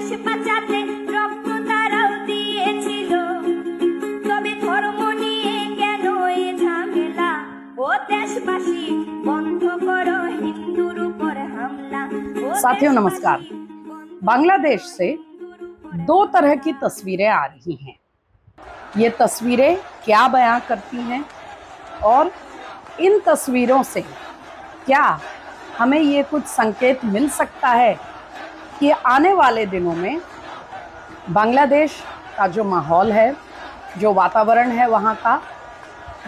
দেশ বাঁচাতে রক্ত তারাও দিয়েছিল, তবে ধর্ম নিয়ে কেন এ ঝামেলা? ও দেশবাসী বন্ধ করো হিন্দুর উপর হামলা। साथियों नमस्कार। बांग्लादेश से दो तरह की तस्वीरें आ रही हैं। ये तस्वीरें क्या बयां करती हैं और इन तस्वीरों से क्या हमें ये कुछ संकेत मिल सकता है कि आने वाले दिनों में बांग्लादेश का जो माहौल है, जो वातावरण है वहाँ का,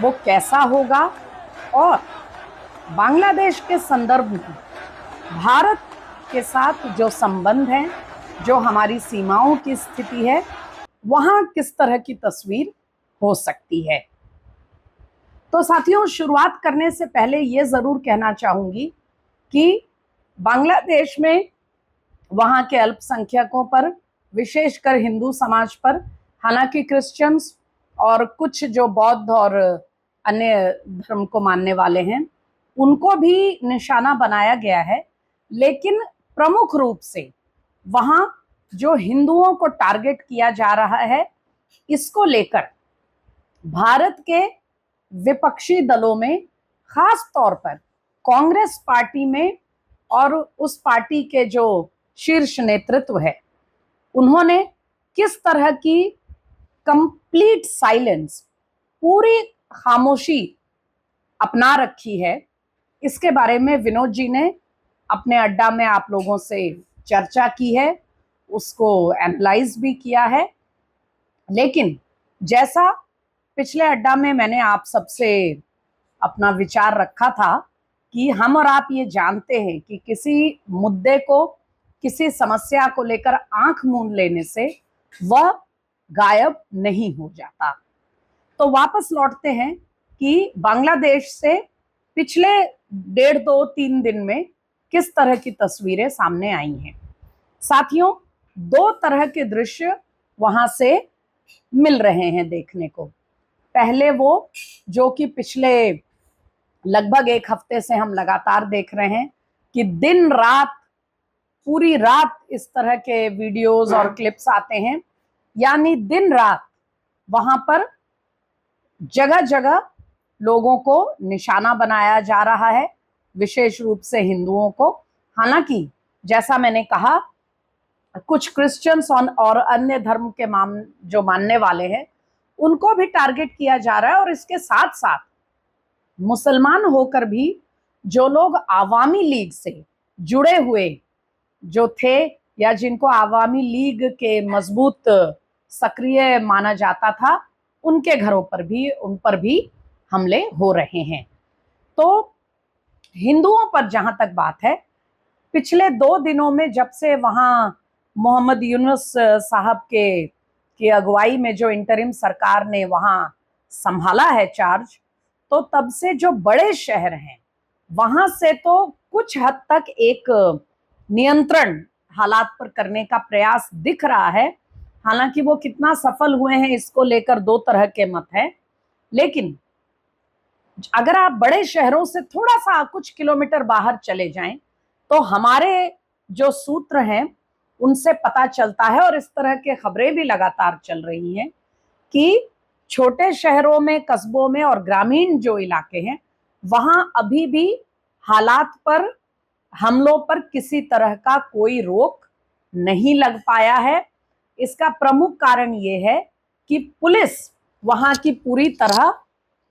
वो कैसा होगा और बांग्लादेश के संदर्भ में भारत के साथ जो संबंध है, जो हमारी सीमाओं की स्थिति है, वहाँ किस तरह की तस्वीर हो सकती है। तो साथियों, शुरुआत करने से पहले ये ज़रूर कहना चाहूँगी कि बांग्लादेश में वहाँ के अल्पसंख्यकों पर, विशेषकर हिंदू समाज पर, हालांकि क्रिश्चियंस और कुछ जो बौद्ध और अन्य धर्म को मानने वाले हैं उनको भी निशाना बनाया गया है, लेकिन प्रमुख रूप से वहाँ जो हिंदुओं को टारगेट किया जा रहा है, इसको लेकर भारत के विपक्षी दलों में, खास तौर पर कांग्रेस पार्टी में और उस पार्टी के जो शीर्ष नेतृत्व है, उन्होंने किस तरह की कंप्लीट साइलेंस, पूरी खामोशी अपना रखी है, इसके बारे में विनोद जी ने अपने अड्डा में आप लोगों से चर्चा की है, उसको एनालाइज भी किया है। लेकिन जैसा पिछले अड्डा में मैंने आप सबसे अपना विचार रखा था कि हम और आप ये जानते हैं कि किसी मुद्दे को, किसी समस्या को लेकर आंख मूंद लेने से वह गायब नहीं हो जाता। तो वापस लौटते हैं कि बांग्लादेश से पिछले 1.5-2-3 दिन में किस तरह की तस्वीरें सामने आई हैं। साथियों, दो तरह के दृश्य वहां से मिल रहे हैं देखने को। पहले वो जो कि पिछले लगभग 1 हफ्ते से हम लगातार देख रहे हैं कि दिन रात, पूरी रात इस तरह के वीडियोस और क्लिप्स आते हैं, यानी दिन रात वहां पर जगह जगह लोगों को निशाना बनाया जा रहा है, विशेष रूप से हिंदुओं को। हालांकि जैसा मैंने कहा, कुछ क्रिश्चियंस और अन्य धर्म के जो मानने वाले हैं उनको भी टारगेट किया जा रहा है, और इसके साथ साथ मुसलमान होकर भी जो लोग आवामी लीग से जुड़े हुए जो थे, या जिनको आवामी लीग के मजबूत सक्रिय माना जाता था, उनके घरों पर भी, उन पर भी हमले हो रहे हैं। तो हिंदुओं पर जहां तक बात है, पिछले 2 दिनों में जब से वहां मोहम्मद यूनुस साहब की अगुवाई में जो इंटरिम सरकार ने वहां संभाला है चार्ज, तो तब से जो बड़े शहर हैं वहां से तो कुछ हद तक एक नियंत्रण हालात पर करने का प्रयास दिख रहा है। हालांकि वो कितना सफल हुए हैं इसको लेकर 2 तरह के मत हैं। लेकिन अगर आप बड़े शहरों से थोड़ा सा कुछ किलोमीटर बाहर चले जाएं तो हमारे जो सूत्र हैं उनसे पता चलता है, और इस तरह के खबरें भी लगातार चल रही हैं कि छोटे शहरों में, कस्बों में और ग्रामीण जो इलाके हैं वहां अभी भी हालात पर, हमलों पर किसी तरह का कोई रोक नहीं लग पाया है। इसका प्रमुख कारण ये है कि पुलिस वहां की पूरी तरह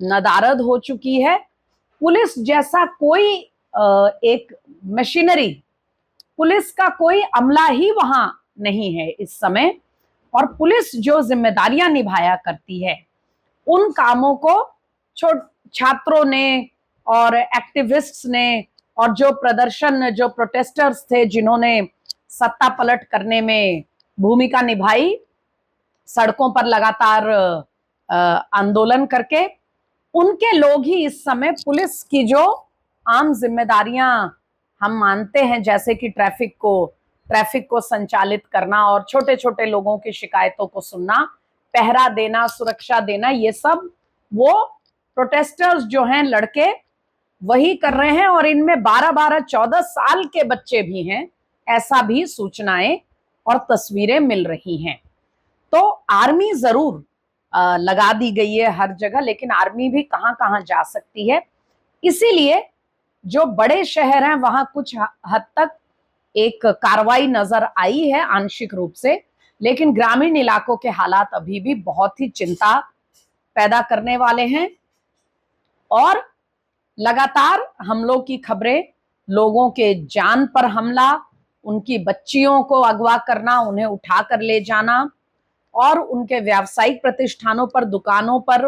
नदारद हो चुकी है। पुलिस जैसा कोई एक मशीनरी, पुलिस का कोई अमला ही वहां नहीं है इस समय, और पुलिस जो जिम्मेदारियां निभाया करती है उन कामों को छात्रों ने और एक्टिविस्ट्स ने, और जो प्रोटेस्टर्स थे जिन्होंने सत्ता पलट करने में भूमिका निभाई, सड़कों पर लगातार आंदोलन करके, उनके लोग ही इस समय पुलिस की जो आम जिम्मेदारियां हम मानते हैं, जैसे कि ट्रैफिक को संचालित करना और छोटे छोटे लोगों की शिकायतों को सुनना, पहरा देना, सुरक्षा देना, ये सब वो प्रोटेस्टर्स जो हैं लड़के वही कर रहे हैं। और इनमें 12-12, 14 साल के बच्चे भी हैं, ऐसा भी सूचनाएं और तस्वीरें मिल रही हैं। तो आर्मी जरूर लगा दी गई है हर जगह, लेकिन आर्मी भी कहां कहां जा सकती है। इसीलिए जो बड़े शहर हैं वहां कुछ हद तक एक कार्रवाई नजर आई है आंशिक रूप से, लेकिन ग्रामीण इलाकों के हालात अभी भी बहुत ही चिंता पैदा करने वाले हैं। और लगातार हमलों की खबरें, लोगों के जान पर हमला, उनकी बच्चियों को अगवा करना, उन्हें उठा कर ले जाना और उनके व्यावसायिक प्रतिष्ठानों पर, दुकानों पर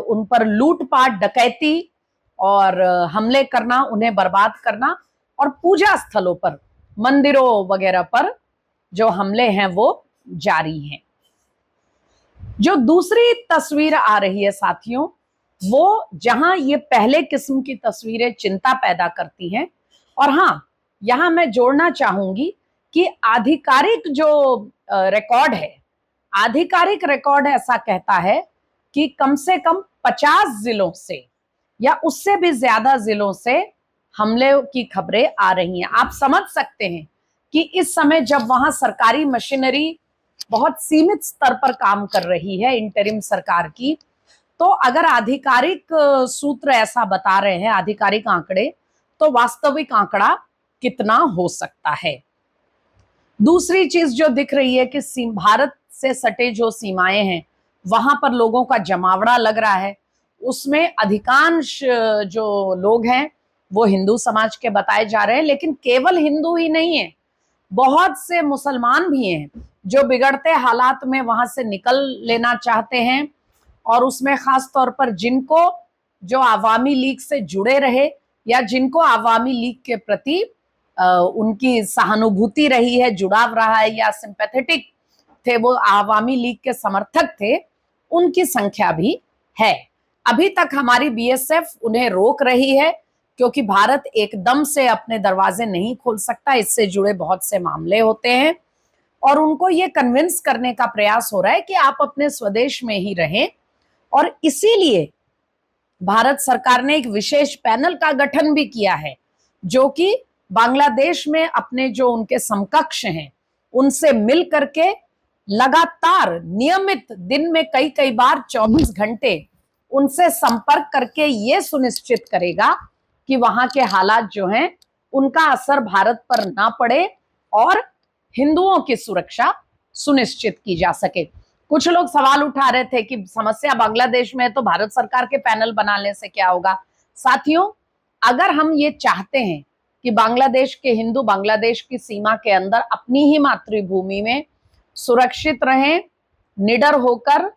उन पर लूटपाट, डकैती और हमले करना, उन्हें बर्बाद करना, और पूजा स्थलों पर, मंदिरों वगैरह पर जो हमले हैं वो जारी हैं। जो दूसरी तस्वीर आ रही है साथियों, वो जहां ये पहले किस्म की तस्वीरें चिंता पैदा करती हैं, और हाँ, यहां मैं जोड़ना चाहूंगी कि आधिकारिक जो रिकॉर्ड है, आधिकारिक रिकॉर्ड ऐसा कहता है कि कम से कम 50 जिलों से या उससे भी ज्यादा जिलों से हमले की खबरें आ रही हैं। आप समझ सकते हैं कि इस समय जब वहां सरकारी मशीनरी बहुत सीमित स्तर पर काम कर रही है इंटरिम सरकार की, तो अगर आधिकारिक सूत्र ऐसा बता रहे हैं, आधिकारिक आंकड़े, तो वास्तविक आंकड़ा कितना हो सकता है। दूसरी चीज जो दिख रही है कि भारत से सटे जो सीमाएं हैं वहां पर लोगों का जमावड़ा लग रहा है। उसमें अधिकांश जो लोग हैं वो हिंदू समाज के बताए जा रहे हैं, लेकिन केवल हिंदू ही नहीं है, बहुत से मुसलमान भी हैं जो बिगड़ते हालात में वहां से निकल लेना चाहते हैं। और उसमें खास तौर पर जिनको जो आवामी लीग से जुड़े रहे या जिनको आवामी लीग के प्रति उनकी सहानुभूति रही है, जुड़ाव रहा है, या सिंपैथेटिक थे, वो आवामी लीग के समर्थक थे, उनकी संख्या भी है। अभी तक हमारी बीएसएफ उन्हें रोक रही है क्योंकि भारत एकदम से अपने दरवाजे नहीं खोल सकता, इससे जुड़े बहुत से मामले होते हैं, और उनको ये कन्विंस करने का प्रयास हो रहा है कि आप अपने स्वदेश में ही रहें। और इसीलिए भारत सरकार ने एक विशेष पैनल का गठन भी किया है जो कि बांग्लादेश में अपने जो उनके समकक्ष हैं उनसे मिल करके लगातार नियमित दिन में कई कई बार 24 घंटे उनसे संपर्क करके ये सुनिश्चित करेगा कि वहां के हालात जो हैं उनका असर भारत पर ना पड़े और हिंदुओं की सुरक्षा सुनिश्चित की जा सके। कुछ लोग सवाल उठा रहे थे कि समस्या बांग्लादेश में है तो भारत सरकार के पैनल बनाने से क्या होगा। साथियों, अगर हम ये चाहते हैं कि बांग्लादेश के हिंदू बांग्लादेश की सीमा के अंदर अपनी ही मातृभूमि में सुरक्षित रहें, निडर होकर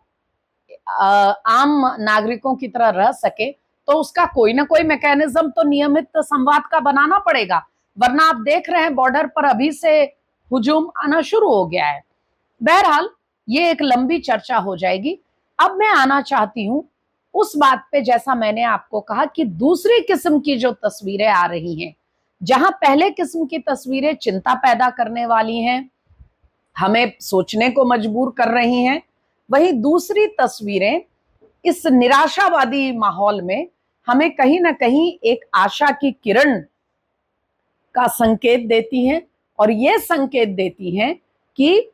आम नागरिकों की तरह रह सके, तो उसका कोई ना कोई मैकेनिज्म तो नियमित संवाद का बनाना पड़ेगा, वरना आप देख रहे हैं बॉर्डर पर अभी से हुजूम आना शुरू हो गया है। बहरहाल ये एक लंबी चर्चा हो जाएगी। अब मैं आना चाहती हूं उस बात पे, जैसा मैंने आपको कहा कि दूसरी किस्म की जो तस्वीरें आ रही हैं, जहां पहले किस्म की तस्वीरें चिंता पैदा करने वाली हैं, हमें सोचने को मजबूर कर रही हैं, वहीं दूसरी तस्वीरें इस निराशावादी माहौल में हमें कहीं ना कहीं एक आशा की किरण का संकेत देती हैं, और ये संकेत देती हैं कि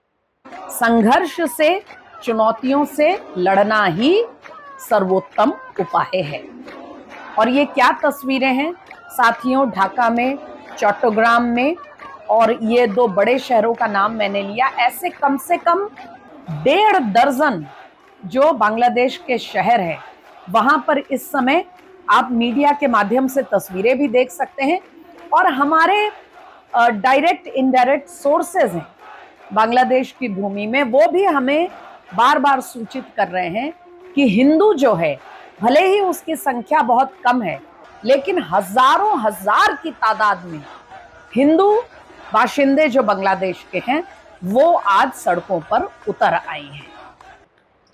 संघर्ष से, चुनौतियों से लड़ना ही सर्वोत्तम उपाय है। और ये क्या तस्वीरें हैं साथियों, ढाका में, चट्टग्राम में, और ये दो बड़े शहरों का नाम मैंने लिया, ऐसे कम से कम 1.5 दर्जन जो बांग्लादेश के शहर हैं, वहां पर इस समय आप मीडिया के माध्यम से तस्वीरें भी देख सकते हैं, और हमारे डायरेक्ट इनडायरेक्ट सोर्सेज हैं बांग्लादेश की भूमि में, वो भी हमें बार बार सूचित कर रहे हैं कि हिंदू जो है, भले ही उसकी संख्या बहुत कम है, लेकिन हजारों हजार की तादाद में हिंदू बाशिंदे जो बांग्लादेश के हैं वो आज सड़कों पर उतर आए हैं।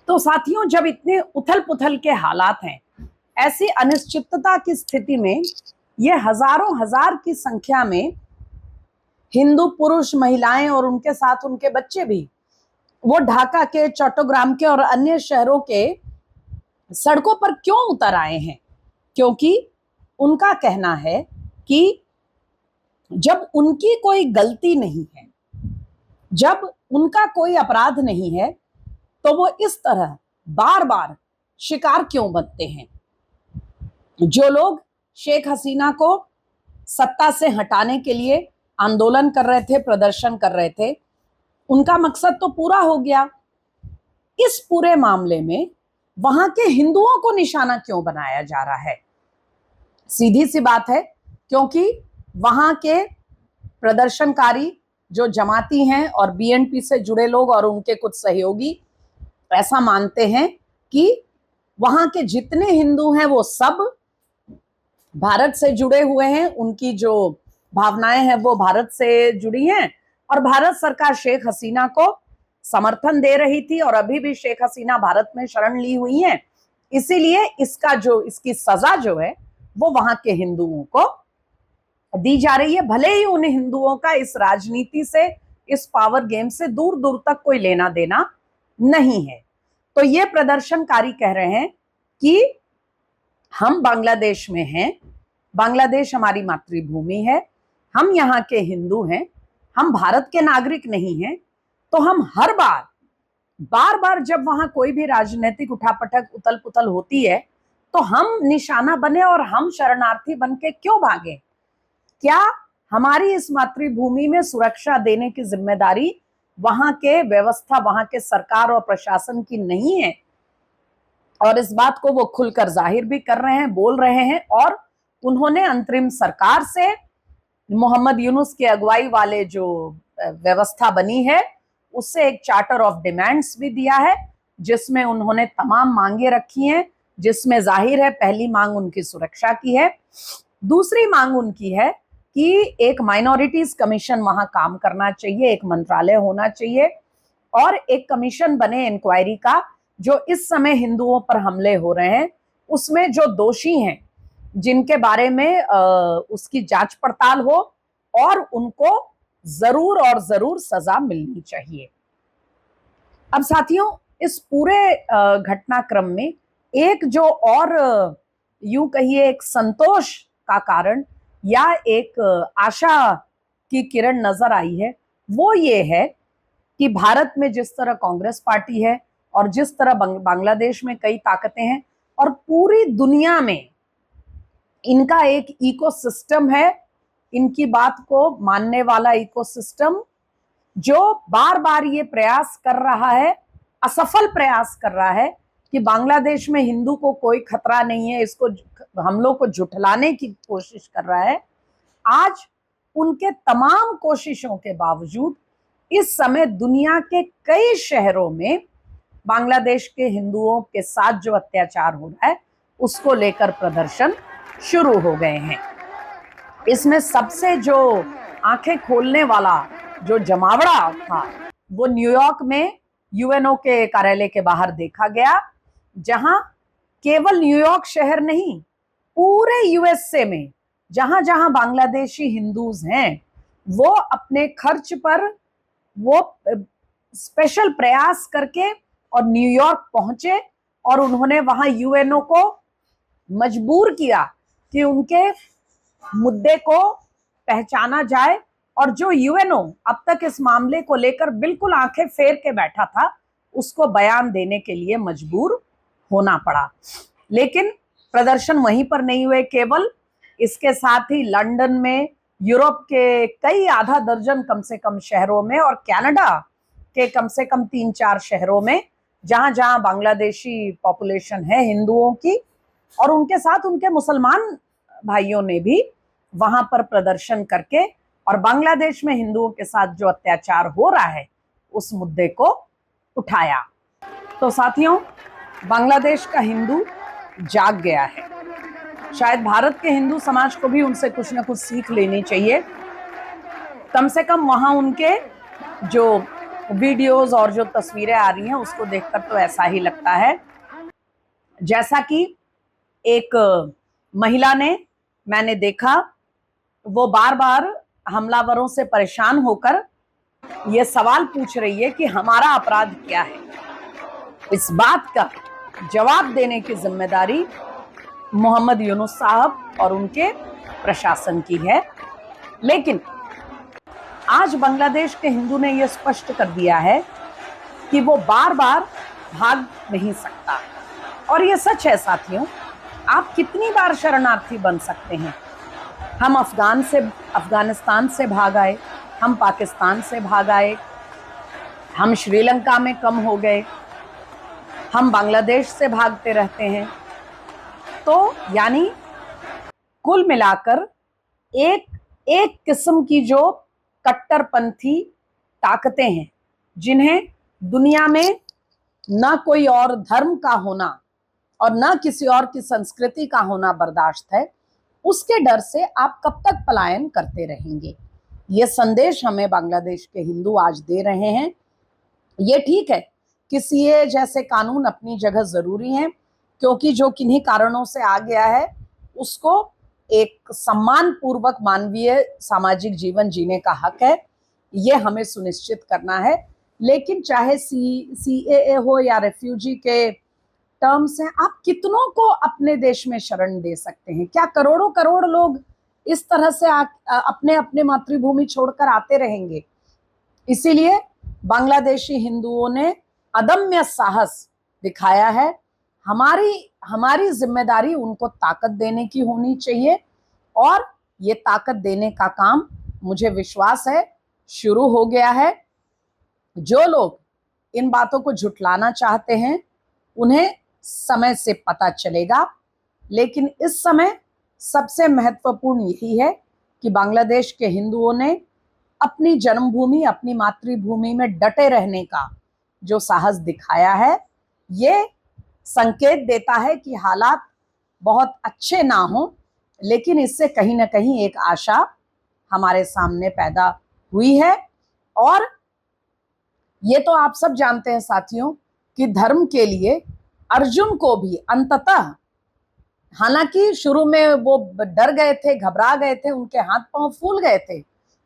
तो साथियों, जब इतने उथल पुथल के हालात हैं, ऐसी अनिश्चितता की स्थिति में ये हजारों हजार की संख्या में हिंदू पुरुष, महिलाएं और उनके साथ उनके बच्चे भी वो ढाका के, चट्टग्राम के और अन्य शहरों के सड़कों पर क्यों उतर आए हैं? क्योंकि उनका कहना है कि जब उनकी कोई गलती नहीं है, जब उनका कोई अपराध नहीं है तो वो इस तरह बार बार शिकार क्यों बनते हैं? जो लोग शेख हसीना को सत्ता से हटाने के लिए आंदोलन कर रहे थे, प्रदर्शन कर रहे थे, उनका मकसद तो पूरा हो गया। इस पूरे मामले में वहां के हिंदुओं को निशाना क्यों बनाया जा रहा है? सीधी सी बात है, क्योंकि वहां के प्रदर्शनकारी जो जमाती हैं और बीएनपी से जुड़े लोग और उनके कुछ सहयोगी ऐसा मानते हैं कि वहां के जितने हिंदू हैं वो सब भारत से जुड़े हुए हैं, उनकी जो भावनाएं हैं वो भारत से जुड़ी हैं और भारत सरकार शेख हसीना को समर्थन दे रही थी और अभी भी शेख हसीना भारत में शरण ली हुई हैं। इसीलिए इसकी सजा जो है वो वहां के हिंदुओं को दी जा रही है, भले ही उन हिंदुओं का इस राजनीति से, इस पावर गेम से दूर दूर तक कोई लेना देना नहीं है। तो ये प्रदर्शनकारी कह रहे हैं कि हम बांग्लादेश में हैं, बांग्लादेश हमारी मातृभूमि है, हम यहाँ के हिंदू हैं, हम भारत के नागरिक नहीं हैं, तो हम हर बार बार जब वहां कोई भी राजनीतिक उठापटक उथल पुथल होती है तो हम निशाना बने और हम शरणार्थी बन के क्यों भागे? क्या हमारी इस मातृभूमि में सुरक्षा देने की जिम्मेदारी वहां के व्यवस्था, वहां के सरकार और प्रशासन की नहीं है? और इस बात को वो खुलकर जाहिर भी कर रहे हैं, बोल रहे हैं और उन्होंने अंतरिम सरकार से मोहम्मद यूनुस की अगुवाई वाले जो व्यवस्था बनी है उससे एक चार्टर ऑफ डिमांड्स भी दिया है, जिसमें उन्होंने तमाम मांगे रखी हैं, जिसमें जाहिर है पहली मांग उनकी सुरक्षा की है, दूसरी मांग उनकी है कि एक माइनॉरिटीज कमीशन वहां काम करना चाहिए, एक मंत्रालय होना चाहिए और एक कमीशन बने इंक्वायरी का, जो इस समय हिंदुओं पर हमले हो रहे हैं उसमें जो दोषी हैं जिनके बारे में उसकी जांच पड़ताल हो और उनको जरूर और जरूर सजा मिलनी चाहिए। अब साथियों, इस पूरे घटनाक्रम में एक जो और यूं कहिए एक संतोष का कारण या एक आशा की किरण नजर आई है, वो ये है कि भारत में जिस तरह कांग्रेस पार्टी है और जिस तरह बांग्लादेश में कई ताकतें हैं और पूरी दुनिया में इनका एक इकोसिस्टम है, इनकी बात को मानने वाला इकोसिस्टम, जो बार बार ये प्रयास कर रहा है, असफल प्रयास कर रहा है कि बांग्लादेश में हिंदू को कोई खतरा नहीं है, इसको हम लोग को झुठलाने की कोशिश कर रहा है। आज उनके तमाम कोशिशों के बावजूद इस समय दुनिया के कई शहरों में बांग्लादेश के हिंदुओं के साथ जो अत्याचार हो रहा है उसको लेकर प्रदर्शन शुरू हो गए हैं। इसमें सबसे जो आंखें खोलने वाला जो जमावड़ा था वो न्यूयॉर्क में यूएनओ के कार्यालय के बाहर देखा गया, जहां केवल न्यूयॉर्क शहर नहीं, पूरे यूएसए में जहां जहां बांग्लादेशी हिंदूज हैं वो अपने खर्च पर वो स्पेशल प्रयास करके और न्यूयॉर्क पहुंचे और उन्होंने वहां यूएनओ को मजबूर किया कि उनके मुद्दे को पहचाना जाए और जो यूएनओ अब तक इस मामले को लेकर बिल्कुल आंखें फेर के बैठा था उसको बयान देने के लिए मजबूर होना पड़ा। लेकिन प्रदर्शन वहीं पर नहीं हुए केवल, इसके साथ ही लंदन में, यूरोप के कई आधा दर्जन कम से कम शहरों में और कनाडा के कम से कम 3-4 शहरों में जहां जहां बांग्लादेशी पॉपुलेशन है हिंदुओं की और उनके साथ उनके मुसलमान भाइयों ने भी वहां पर प्रदर्शन करके और बांग्लादेश में हिंदुओं के साथ जो अत्याचार हो रहा है उस मुद्दे को उठाया। तो साथियों, बांग्लादेश का हिंदू जाग गया है। शायद भारत के हिंदू समाज को भी उनसे कुछ ना कुछ सीख लेनी चाहिए। कम से कम वहां उनके जो वीडियोस और जो तस्वीरें आ रही हैं उसको देखकर तो ऐसा ही लगता है जैसा कि एक महिला ने, मैंने देखा, वो बार बार हमलावरों से परेशान होकर ये सवाल पूछ रही है कि हमारा अपराध क्या है। इस बात का जवाब देने की जिम्मेदारी मोहम्मद यूनुस साहब और उनके प्रशासन की है। लेकिन आज बांग्लादेश के हिंदू ने यह स्पष्ट कर दिया है कि वो बार बार भाग नहीं सकता। और ये सच है साथियों, आप कितनी बार शरणार्थी बन सकते हैं। हम अफगानिस्तान से भाग आए, हम पाकिस्तान से भाग आए, हम श्रीलंका में कम हो गए, हम बांग्लादेश से भागते रहते हैं। तो यानी कुल मिलाकर एक किस्म की जो कट्टरपंथी ताकतें हैं, जिन्हें दुनिया में न कोई और धर्म का होना और न किसी और की संस्कृति का होना बर्दाश्त है, उसके डर से आप कब तक पलायन करते रहेंगे। ये संदेश हमें बांग्लादेश के हिंदू आज दे रहे हैं। ये ठीक है कि सीए जैसे कानून अपनी जगह जरूरी हैं, क्योंकि जो किन्हीं कारणों से आ गया है उसको एक सम्मान पूर्वक मानवीय सामाजिक जीवन जीने का हक है, ये हमें सुनिश्चित करना है। लेकिन चाहे सीएए हो या रेफ्यूजी के टर्म्स हैं, आप कितनों को अपने देश में शरण दे सकते हैं? क्या करोड़ों करोड़ लोग इस तरह से अपने अपने मातृभूमि छोड़कर आते रहेंगे? इसीलिए बांग्लादेशी हिंदुओं ने अदम्य साहस दिखाया है। हमारी जिम्मेदारी उनको ताकत देने की होनी चाहिए, और ये ताकत देने का काम मुझे विश्वास है शुरू हो गया है। जो लोग इन बातों को झुठलाना चाहते हैं उन्हें समय से पता चलेगा, लेकिन इस समय सबसे महत्वपूर्ण यही है कि बांग्लादेश के हिंदुओं ने अपनी जन्मभूमि, अपनी मातृभूमि में डटे रहने का जो साहस दिखाया है, ये संकेत देता है कि हालात बहुत अच्छे ना हो, लेकिन इससे कहीं ना कहीं एक आशा हमारे सामने पैदा हुई है। और ये तो आप सब जानते हैं साथियों कि धर्म के लिए अर्जुन को भी अंततः, हालांकि शुरू में वो डर गए थे, घबरा गए थे, उनके हाथ पांव फूल गए थे,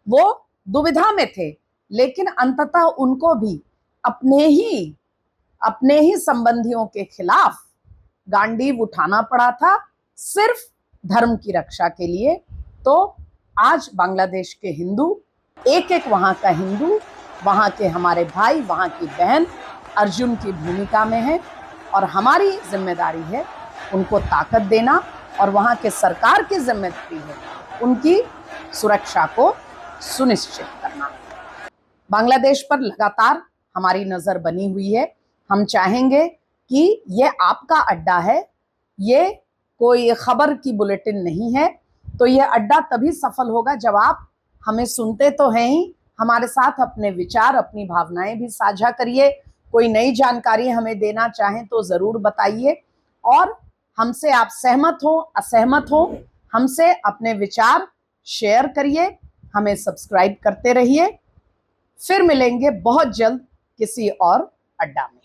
वो दुविधा में थे, लेकिन अंततः उनको भी अपने ही संबंधियों के खिलाफ गांडीव उठाना पड़ा था, सिर्फ धर्म की रक्षा के लिए। तो आज बांग्लादेश के हिंदू, एक एक वहां का हिंदू, वहां के हमारे भाई, वहां की बहन अर्जुन की भूमिका में है, और हमारी जिम्मेदारी है उनको ताकत देना, और वहां के सरकार की जिम्मेदारी है उनकी सुरक्षा को सुनिश्चित करना। बांग्लादेश पर लगातार हमारी नजर बनी हुई है। हम चाहेंगे कि ये आपका अड्डा है, ये कोई खबर की बुलेटिन नहीं है। तो ये अड्डा तभी सफल होगा जब आप हमें सुनते तो हैं ही, हमारे साथ अपने विचार, अपनी भावनाएं भी साझा करिए। कोई नई जानकारी हमें देना चाहें तो जरूर बताइए, और हमसे आप सहमत हो असहमत हो, हमसे अपने विचार शेयर करिए। हमें सब्सक्राइब करते रहिए। फिर मिलेंगे बहुत जल्द किसी और अड्डा में।